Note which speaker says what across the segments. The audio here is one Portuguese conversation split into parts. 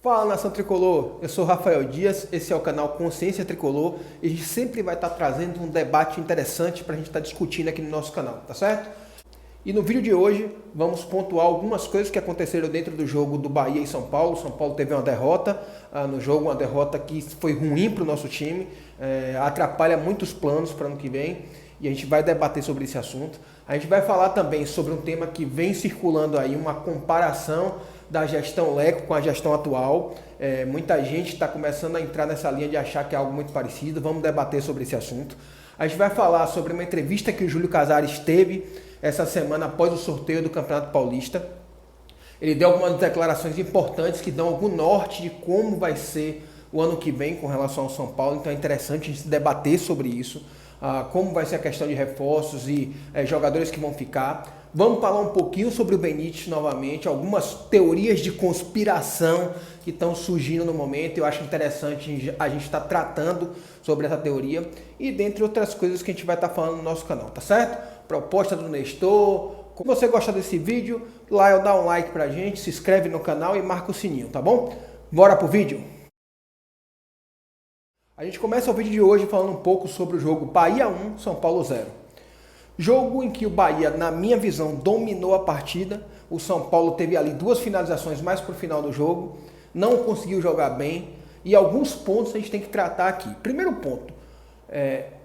Speaker 1: Fala, nação tricolor, eu sou Rafael Dias, esse é o canal Consciência Tricolor e a gente sempre vai estar trazendo um debate interessante para a gente estar discutindo aqui no nosso canal, tá certo? E no vídeo de hoje vamos pontuar algumas coisas que aconteceram dentro do jogo do Bahia e São Paulo. São Paulo teve uma derrota no jogo, uma derrota que foi ruim para o nosso time, atrapalha muitos planos para o ano que vem e a gente vai debater sobre esse assunto. A gente vai falar também sobre um tema que vem circulando aí, uma comparação da gestão Leco com a gestão atual. Muita gente está começando a entrar nessa linha de achar que é algo muito parecido. Vamos debater sobre esse assunto. A gente vai falar sobre uma entrevista que o Júlio Casares teve essa semana após o sorteio do Campeonato Paulista. Ele deu algumas declarações importantes que dão algum norte de como vai ser o ano que vem com relação ao São Paulo. Então é interessante a gente debater sobre isso, como vai ser a questão de reforços e jogadores que vão ficar. Vamos falar um pouquinho sobre o Benítez novamente, algumas teorias de conspiração que estão surgindo no momento. Eu acho interessante a gente estar tratando sobre essa teoria e dentre outras coisas que a gente vai estar falando no nosso canal, tá certo? Proposta do Nestor. Se você gostar desse vídeo, dá um like pra gente, se inscreve no canal e marca o sininho, tá bom? Bora pro vídeo! A gente começa o vídeo de hoje falando um pouco sobre o jogo Bahia 1, São Paulo 0. Jogo em que o Bahia, na minha visão, dominou a partida. O São Paulo teve ali duas finalizações mais pro final do jogo, não conseguiu jogar bem e alguns pontos a gente tem que tratar aqui. Primeiro ponto,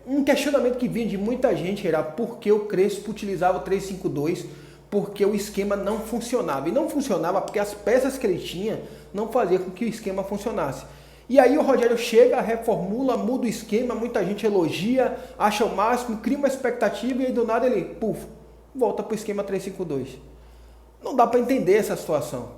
Speaker 1: um questionamento que vinha de muita gente era por que o Crespo utilizava o 3-5-2, porque o esquema não funcionava. E não funcionava porque as peças que ele tinha não faziam com que o esquema funcionasse. E aí o Rogério chega, reformula, muda o esquema, muita gente elogia, acha o máximo, cria uma expectativa e aí do nada ele, volta para o esquema 3-5-2. Não dá para entender essa situação.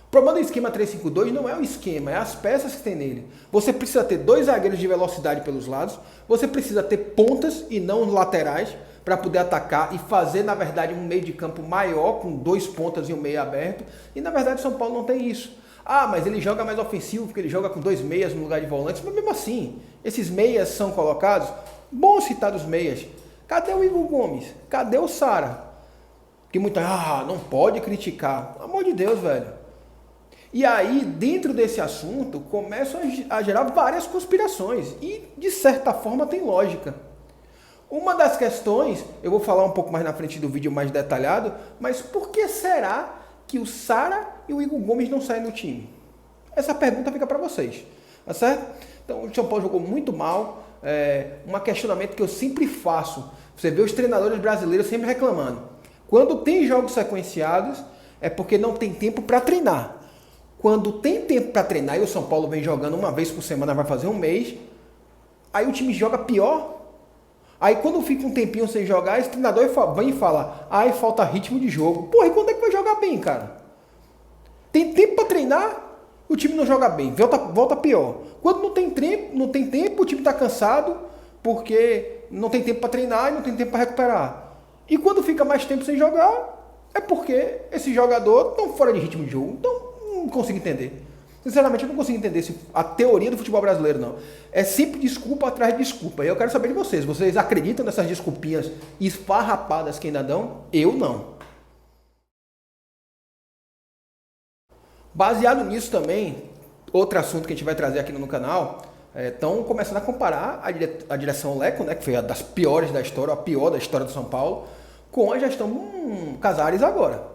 Speaker 1: O problema do esquema 3-5-2 não é o esquema, é as peças que tem nele. Você precisa ter dois zagueiros de velocidade pelos lados, você precisa ter pontas e não laterais para poder atacar e fazer, na verdade, um meio de campo maior com dois pontas e um meio aberto. E, na verdade, o São Paulo não tem isso. Mas ele joga mais ofensivo porque ele joga com dois meias no lugar de volantes. Mas mesmo assim, esses meias são colocados. Bom citar os meias. Cadê o Igor Gomes? Cadê o Sara? Que muita, não pode criticar. Pelo amor de Deus, velho. E aí, dentro desse assunto, começam a gerar várias conspirações. E, de certa forma, tem lógica. Uma das questões, eu vou falar um pouco mais na frente do vídeo mais detalhado, mas por que será que o Sara e o Igor Gomes não saem do time? Essa pergunta fica para vocês, tá certo? Então, o São Paulo jogou muito mal, um questionamento que eu sempre faço. Você vê os treinadores brasileiros sempre reclamando. Quando tem jogos sequenciados, é porque não tem tempo para treinar. Quando tem tempo para treinar, e o São Paulo vem jogando uma vez por semana, vai fazer um mês, aí o time joga pior. Aí quando fica um tempinho sem jogar, esse treinador vem e fala, falta ritmo de jogo. E quando é que vai jogar bem, cara? Tem tempo para treinar, o time não joga bem, volta pior. Quando não tem tempo, o time está cansado, porque não tem tempo para treinar e não tem tempo para recuperar. E quando fica mais tempo sem jogar, é porque esse jogador está fora de ritmo de jogo. Então, não consigo entender. Sinceramente, eu não consigo entender a teoria do futebol brasileiro, não. É sempre desculpa atrás de desculpa. E eu quero saber de vocês. Vocês acreditam nessas desculpinhas esfarrapadas que ainda dão? Eu não. Baseado nisso também, outro assunto que a gente vai trazer aqui no canal, estão começando a comparar a direção Leco, né, que foi a das piores da história, a pior da história do São Paulo, com a gestão Casares agora.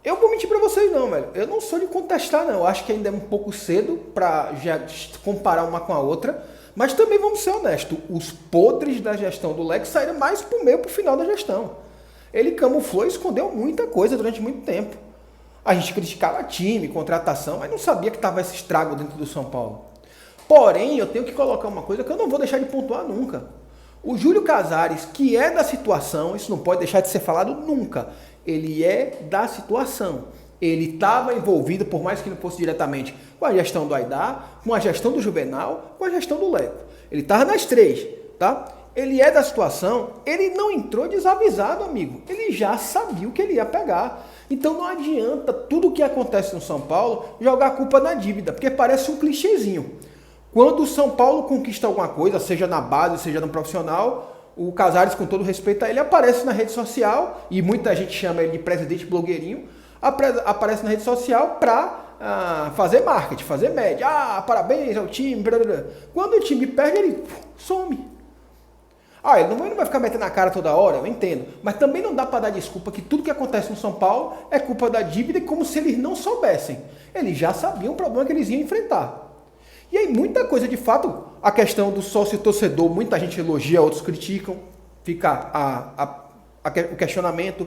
Speaker 1: Eu vou mentir pra vocês não, velho. Eu não sou de contestar, não. Eu acho que ainda é um pouco cedo pra já comparar uma com a outra. Mas também vamos ser honestos. Os podres da gestão do Leco saíram mais pro meio pro final da gestão. Ele camuflou e escondeu muita coisa durante muito tempo. A gente criticava time, contratação, mas não sabia que tava esse estrago dentro do São Paulo. Porém, eu tenho que colocar uma coisa que eu não vou deixar de pontuar nunca. O Júlio Casares, que é da situação, isso não pode deixar de ser falado nunca. Ele é da situação. Ele estava envolvido, por mais que não fosse diretamente, com a gestão do Aidar, com a gestão do Juvenal, com a gestão do Leco. Ele estava nas três, tá? Ele é da situação, ele não entrou desavisado, amigo. Ele já sabia o que ele ia pegar. Então não adianta tudo o que acontece no São Paulo jogar a culpa na dívida, porque parece um clichêzinho. Quando o São Paulo conquista alguma coisa, seja na base, seja no profissional, o Casares, com todo respeito a ele, aparece na rede social, e muita gente chama ele de presidente blogueirinho, aparece na rede social para a fazer marketing, fazer média. Parabéns ao time. Blá, blá, blá. Quando o time perde, ele some. Ele não vai ficar metendo na cara toda hora, eu entendo. Mas também não dá para dar desculpa que tudo que acontece no São Paulo é culpa da dívida, como se eles não soubessem. Eles já sabiam o problema que eles iam enfrentar. E aí muita coisa, de fato, a questão do sócio torcedor, muita gente elogia, outros criticam, fica o questionamento.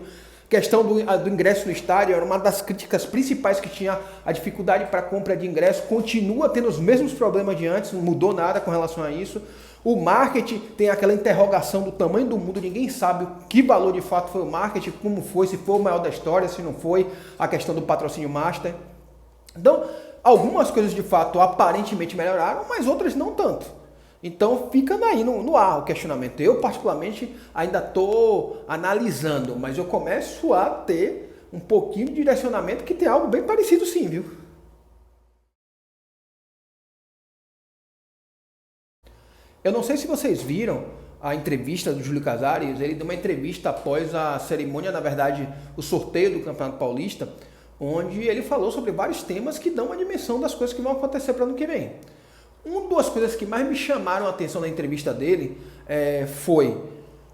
Speaker 1: Questão do ingresso no estádio era uma das críticas principais que tinha, a dificuldade para compra de ingresso, continua tendo os mesmos problemas de antes, não mudou nada com relação a isso. O marketing tem aquela interrogação do tamanho do mundo, ninguém sabe que valor de fato foi o marketing, como foi, se foi o maior da história, se não foi, a questão do patrocínio master. Então, algumas coisas de fato aparentemente melhoraram, mas outras não tanto. Então fica aí no ar o questionamento. Eu particularmente ainda estou analisando, mas eu começo a ter um pouquinho de direcionamento que tem algo bem parecido sim, viu? Eu não sei se vocês viram a entrevista do Júlio Casares, ele deu uma entrevista após a cerimônia, na verdade, o sorteio do Campeonato Paulista, onde ele falou sobre vários temas que dão uma dimensão das coisas que vão acontecer para o ano que vem. Uma das coisas que mais me chamaram a atenção na entrevista dele foi,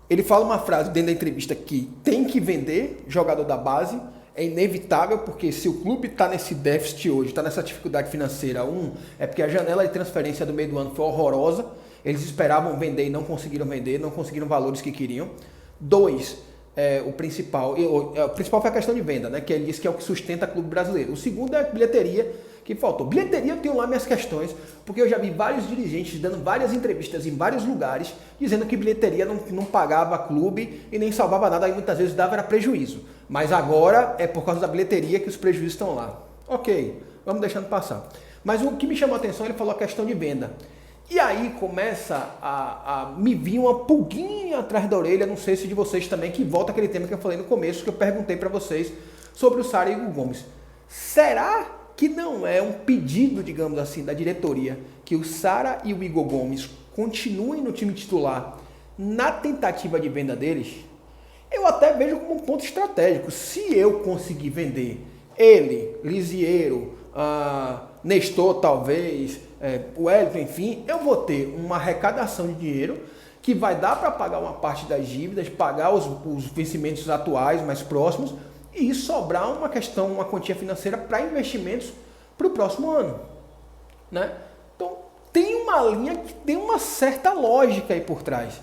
Speaker 1: ele fala uma frase dentro da entrevista que tem que vender jogador da base, é inevitável, porque se o clube está nesse déficit hoje, está nessa dificuldade financeira, é porque a janela de transferência do meio do ano foi horrorosa, eles esperavam vender e não conseguiram vender, não conseguiram valores que queriam. 2, o principal foi a questão de venda, né? Que ele disse que é o que sustenta o clube brasileiro. O segundo é a bilheteria, que faltou. Bilheteria, eu tenho lá minhas questões, porque eu já vi vários dirigentes dando várias entrevistas em vários lugares, dizendo que bilheteria não pagava clube e nem salvava nada, e muitas vezes dava era prejuízo. Mas agora é por causa da bilheteria que os prejuízos estão lá. Ok, vamos deixando passar. Mas o que me chamou a atenção, ele falou a questão de venda. E aí começa a me vir uma pulguinha atrás da orelha, não sei se de vocês também, que volta aquele tema que eu falei no começo, que eu perguntei para vocês sobre o Sara e o Igor Gomes. Será que não é um pedido, digamos assim, da diretoria, que o Sara e o Igor Gomes continuem no time titular na tentativa de venda deles? Eu até vejo como um ponto estratégico. Se eu conseguir vender ele, Lisiero, Nestor talvez, o Wellington, enfim, eu vou ter uma arrecadação de dinheiro que vai dar para pagar uma parte das dívidas, pagar os vencimentos atuais mais próximos e sobrar uma quantia financeira para investimentos para o próximo ano, né? Então tem uma linha que tem uma certa lógica aí por trás.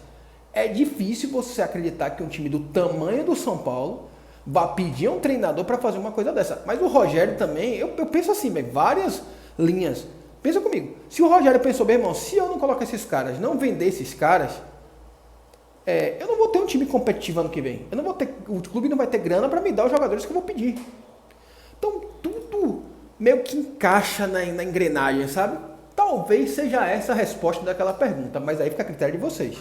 Speaker 1: É difícil você acreditar que um time do tamanho do São Paulo vá pedir a um treinador para fazer uma coisa dessa. Mas o Rogério também, eu penso assim, várias linhas. Pensa comigo, se o Rogério pensou, meu irmão, se eu não colocar esses caras, não vender esses caras, eu não vou ter um time competitivo ano que vem. O clube não vai ter grana para me dar os jogadores que eu vou pedir. Então tudo meio que encaixa na engrenagem, sabe? Talvez seja essa a resposta daquela pergunta, mas aí fica a critério de vocês.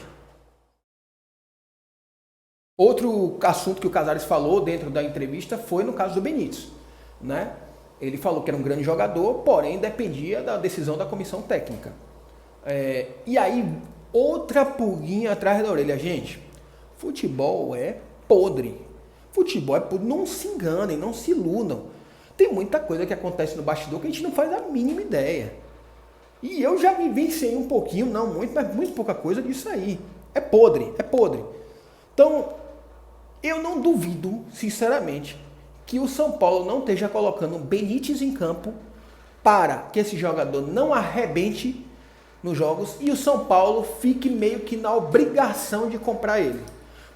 Speaker 1: Outro assunto que o Casares falou dentro da entrevista foi no caso do Benítez, né? Ele falou que era um grande jogador, porém dependia da decisão da comissão técnica. E aí, outra pulguinha atrás da orelha. Gente, futebol é podre. Futebol é podre. Não se enganem, não se iludam. Tem muita coisa que acontece no bastidor que a gente não faz a mínima ideia. E eu já vivenciei um pouquinho, não muito, mas muito pouca coisa disso aí. É podre, é podre. Então, eu não duvido, sinceramente, que o São Paulo não esteja colocando o Benítez em campo para que esse jogador não arrebente nos jogos e o São Paulo fique meio que na obrigação de comprar ele.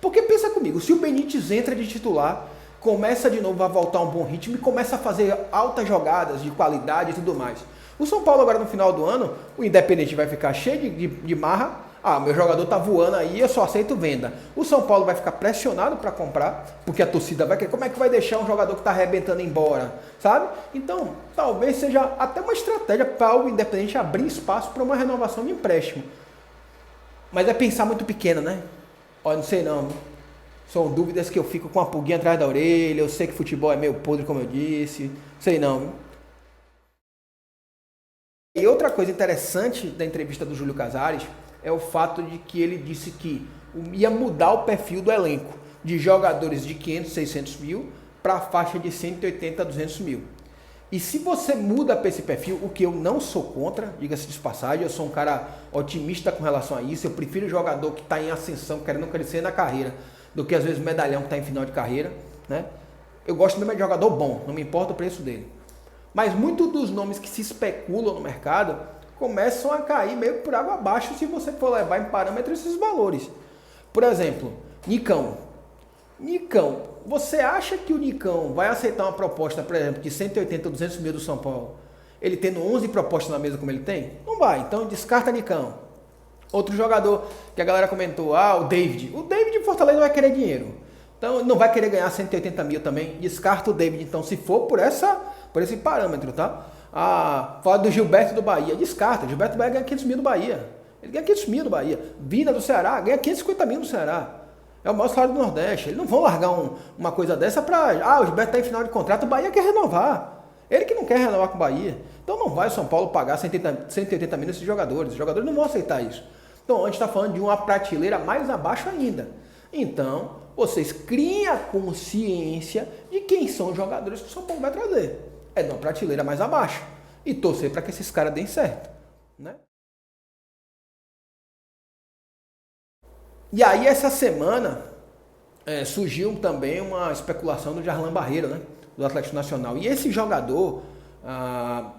Speaker 1: Porque pensa comigo, se o Benítez entra de titular, começa de novo a voltar a um bom ritmo e começa a fazer altas jogadas de qualidade e tudo mais. O São Paulo agora no final do ano, o Independente vai ficar cheio de marra. Meu jogador tá voando aí, eu só aceito venda. O São Paulo vai ficar pressionado para comprar, porque a torcida vai querer. Como é que vai deixar um jogador que está arrebentando embora, sabe? Então, talvez seja até uma estratégia para o Independente abrir espaço para uma renovação de empréstimo. Mas é pensar muito pequeno, né? Olha, não sei não. São dúvidas que eu fico com a pulguinha atrás da orelha. Eu sei que futebol é meio podre, como eu disse. Sei não. E outra coisa interessante da entrevista do Júlio Casares é o fato de que ele disse que ia mudar o perfil do elenco de jogadores de 500, 600 mil para a faixa de 180 a 200 mil. E se você muda para esse perfil, o que eu não sou contra, diga-se de passagem, eu sou um cara otimista com relação a isso, eu prefiro jogador que está em ascensão, querendo crescer na carreira, do que às vezes medalhão que está em final de carreira, né? Eu gosto mesmo de jogador bom, não me importa o preço dele. Mas muitos dos nomes que se especulam no mercado começam a cair meio por água abaixo se você for levar em parâmetro esses valores. Por exemplo, Nicão. Você acha que o Nicão vai aceitar uma proposta, por exemplo, de 180 ou 200 mil do São Paulo, ele tendo 11 propostas na mesa como ele tem? Não vai, então descarta Nicão. Outro jogador que a galera comentou, o David. O David de Fortaleza vai querer dinheiro. Então não vai querer ganhar 180 mil também. Descarta o David, então, se for por esse parâmetro, tá? Fala do Gilberto do Bahia. Descarta. Gilberto do Bahia ganha 500 mil do Bahia. Ele ganha 500 mil do Bahia. Vina do Ceará ganha 550 mil do Ceará. É o maior salário do Nordeste. Eles não vão largar uma coisa dessa para... o Gilberto está em final de contrato, o Bahia quer renovar. Ele que não quer renovar com o Bahia. Então não vai o São Paulo pagar 180 mil nesses jogadores. Os jogadores não vão aceitar isso. Então a gente está falando de uma prateleira mais abaixo ainda. Então, vocês criem a consciência de quem são os jogadores que o São Paulo vai trazer. É de uma prateleira mais abaixo. E torcer para que esses caras deem certo, né? E aí, essa semana, surgiu também uma especulação do Jarlan Barreiro, né? Do Atlético Nacional. E esse jogador,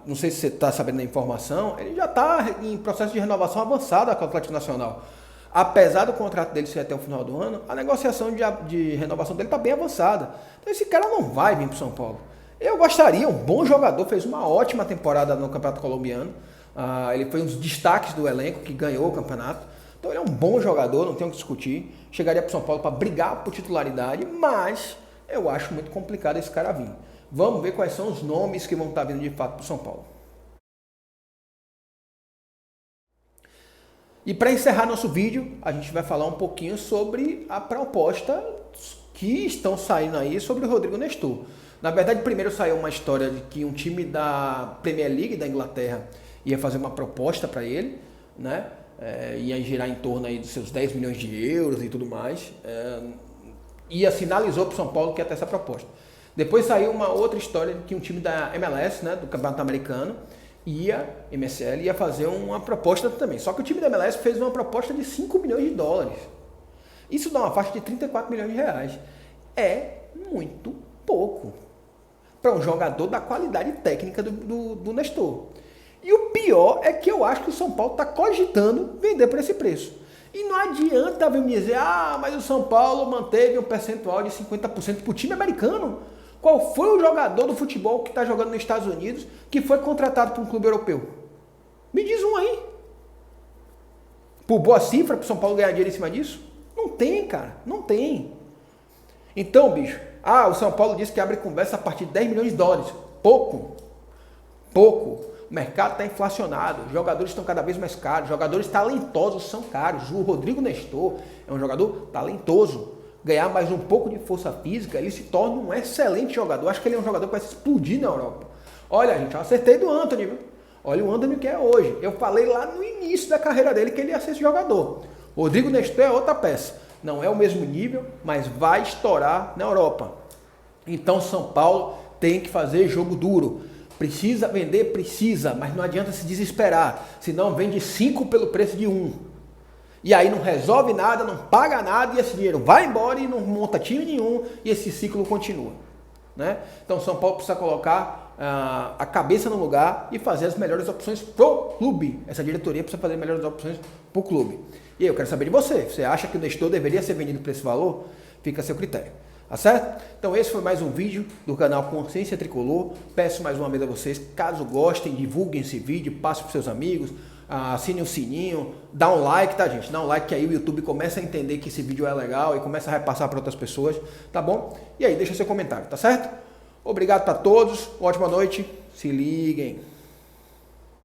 Speaker 1: não sei se você está sabendo da informação, ele já está em processo de renovação avançada com o Atlético Nacional. Apesar do contrato dele ser até o final do ano, a negociação de renovação dele está bem avançada. Então esse cara não vai vir para o São Paulo. Eu gostaria, um bom jogador, fez uma ótima temporada no Campeonato Colombiano. Ele foi um dos destaques do elenco que ganhou o campeonato. Então ele é um bom jogador, não tem o que discutir. Chegaria para o São Paulo para brigar por titularidade, mas eu acho muito complicado esse cara vir. Vamos ver quais são os nomes que vão estar vindo de fato para o São Paulo. E para encerrar nosso vídeo, a gente vai falar um pouquinho sobre a proposta que estão saindo aí sobre o Rodrigo Nestor. Na verdade, primeiro saiu uma história de que um time da Premier League da Inglaterra ia fazer uma proposta para ele, né? Ia girar em torno aí dos seus 10 milhões de euros e tudo mais. E sinalizou para o São Paulo que ia ter essa proposta. Depois saiu uma outra história de que um time da MLS, né, do Campeonato Americano, MSL, ia fazer uma proposta também. Só que o time da MLS fez uma proposta de 5 milhões de dólares. Isso dá uma faixa de 34 milhões de reais. É muito pouco para um jogador da qualidade técnica do Nestor. E o pior é que eu acho que o São Paulo está cogitando vender por esse preço. E não adianta vir me dizer, mas o São Paulo manteve um percentual de 50% para o time americano. Qual foi o jogador do futebol que está jogando nos Estados Unidos que foi contratado por um clube europeu? Me diz um aí. Por boa cifra, para o São Paulo ganhar dinheiro em cima disso? Não tem, cara. Não tem. Então, bicho, o São Paulo disse que abre conversa a partir de 10 milhões de dólares. Pouco. O mercado está inflacionado, os jogadores estão cada vez mais caros, jogadores talentosos são caros. O Rodrigo Nestor é um jogador talentoso. Ganhar mais um pouco de força física, ele se torna um excelente jogador. Acho que ele é um jogador que vai se explodir na Europa. Olha, gente, eu acertei do Antony, viu? Olha o Antony que é hoje. Eu falei lá no início da carreira dele que ele ia ser esse jogador. Rodrigo Nestor é outra peça. Não é o mesmo nível, mas vai estourar na Europa. Então São Paulo tem que fazer jogo duro. Precisa vender? Precisa, mas não adianta se desesperar. Senão vende 5 pelo preço de 1. E aí não resolve nada, não paga nada e esse dinheiro vai embora e não monta time nenhum e esse ciclo continua, né? Então São Paulo precisa colocar a cabeça no lugar e fazer as melhores opções pro clube. Essa diretoria precisa fazer as melhores opções pro clube. E aí eu quero saber de você. Você acha que o Nestor deveria ser vendido por esse valor? Fica a seu critério. Tá certo? Então esse foi mais um vídeo do canal Consciência Tricolor. Peço mais uma vez a vocês, caso gostem, divulguem esse vídeo, passem para seus amigos, assinem o sininho, dá um like, tá, gente? Dá um like que aí o YouTube começa a entender que esse vídeo é legal e começa a repassar para outras pessoas, tá bom? E aí deixa seu comentário, tá certo? Obrigado para todos, ótima noite, se liguem.